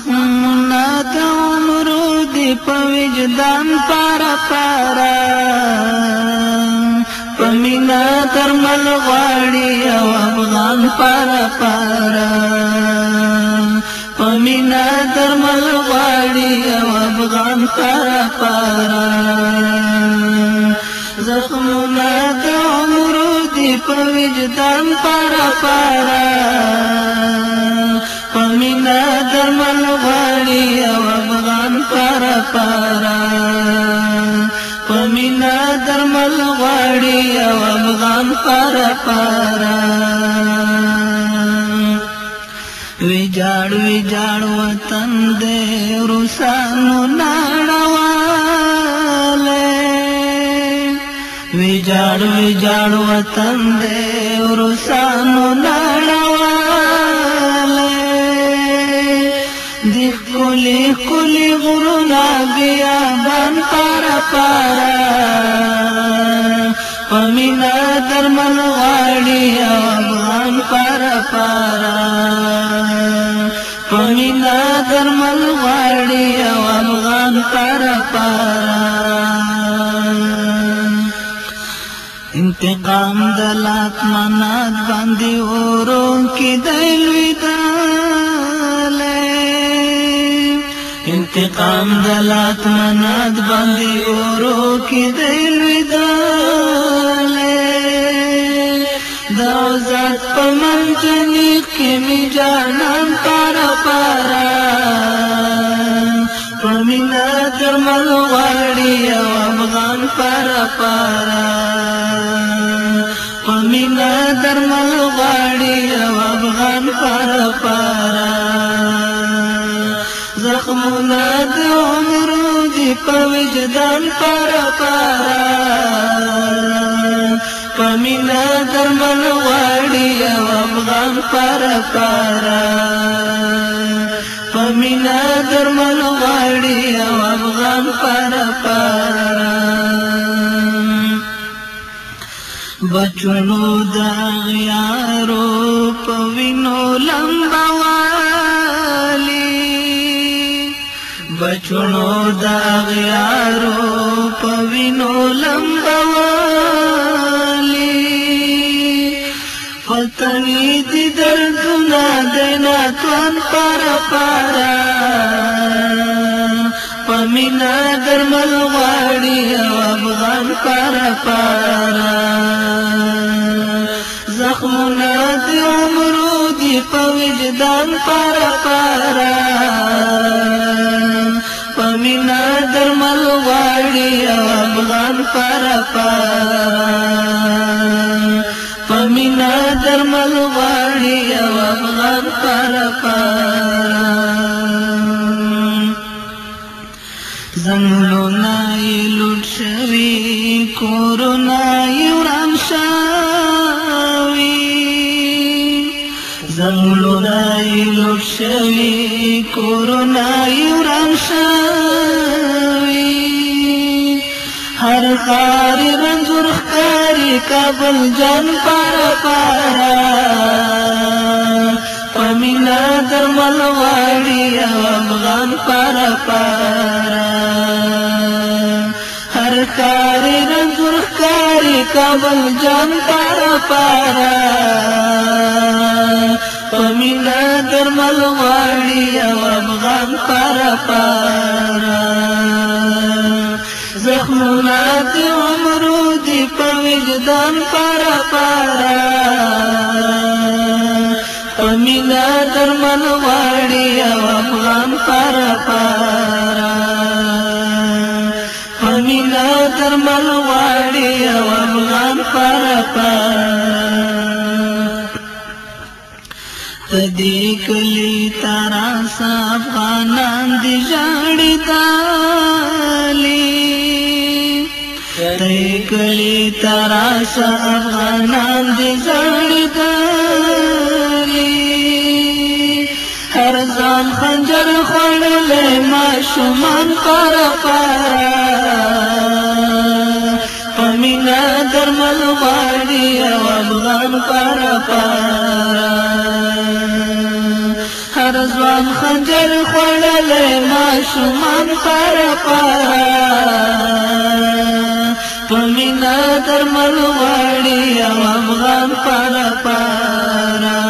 زخمنا د عمرو دی په وجدان پارا پارا په مینا درمل غواړي او افغان پارا پارا په مینا درمل غواړي او افغان پارا پارا زخمنا د عمرو دی په وجدان پارا پارا په مینا درمل غواړي او افغان پارا پارا په مینا درمل غواړي او افغان پارا پارا ویجاړ ویجاړ وطن دې روسانو ناړواله ویجاړ ویجاړ وطن دې روسانو ناړواله دی کلی کلی غرونا بیابان پارا پارا پمینا درمل غواړي او افغان پارا پارا پمینا درمل غواړي او افغان پارا پارا انتقام دلات منات باندې اورو کې دلوي انتقام دلات منات باندې اورو کې دلوي دا ذات په منځني کې می جانان پارا پارا پمینا درمل غواړي او افغان پارا پارا پمینا درمل غواړي او افغان پارا پارا زخمنا د عمرو دی په وجدان پارا پارا پمینا درمل غواړي او افغان پارا پارا پمینا درمل غواړي او افغان پارا پارا بچونو د غیارو په وینو لمبوالي بچونو د غیارو په وینو لمبوالي فتنی دی دردنا دینا توان پارا پارا پمینا درمل غواړي او افغان پارا پارا زخمنا دی عمرو دی په وجدان پارا پارا پمینا درمل غواړي او افغان پارا پارا پمینا درمل غواړي او افغان پارا پارا زنګلونه یې لوټ شوي کورونه یې وران شوي زنګلونه یې لوټ شوي کورونه یې وران شوي هر ښاري رنځور ښکاري کابل جان پارا پارا پمینا درمل غواړي او افغان پارا پارا هر ښاري رنځور ښکاري کابل جان پارا پارا پمینا درمل غواړي او افغان پارا پارا زخمنا د عمرو دی په وجدان پارا پارا پمینا درمل غواړي او افغان پارا پارا پمینا درمل غواړي او افغان پارا پارا تدې کلی تراسا افغانان دي ژاړي دالي تدې کلی تراسا افغانان دي ژاړي دالي هر ځان خنجر خوړلې ماشومان پارا پارا پمینا درمل غواړي او افغان پارا پارا رضوان خنجر خوړلې ماشومان پارا پارا په مینا درمل غواړي او افغان پارا پارا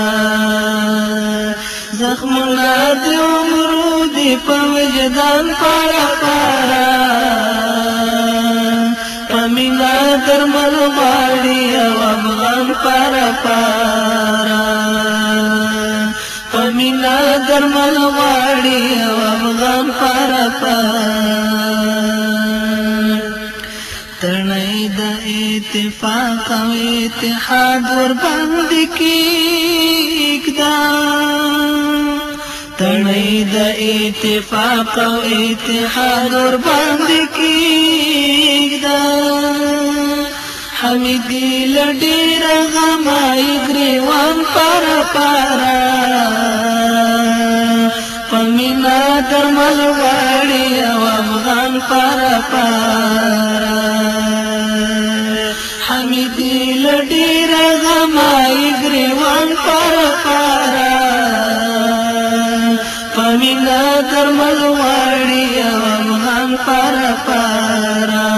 زخمونه د عمرو دي په وجدان پارا پارا په مینا درمل غواړي او افغان پارا پارا په مینا درمل غواړي او افغان پارا پارا ترنی د اتفاق او اتحاد ور باندې کېږدا ترنی د اتفاق او اتحاد ور باندې کېږدا حمیدی لډیر غمای گریوان پارا پارا پمینا درمل غواړي او افغان پارا پارا حمیدی لډیر غمای گریوان پارا پارا پمینا درمل غواړي او افغان پارا پارا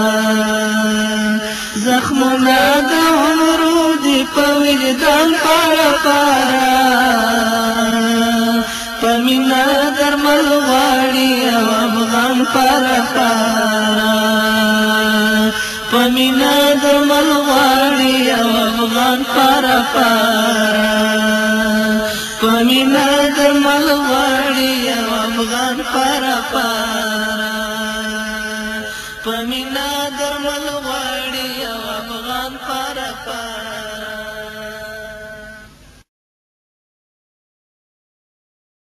زخمونه د عمرو دي په وجدان پارا پارا په مینا درمل غواړي او افغان پارا پارا په مینا درمل غواړي او افغان پارا پارا په مینا درمل غواړي او افغان پارا پارا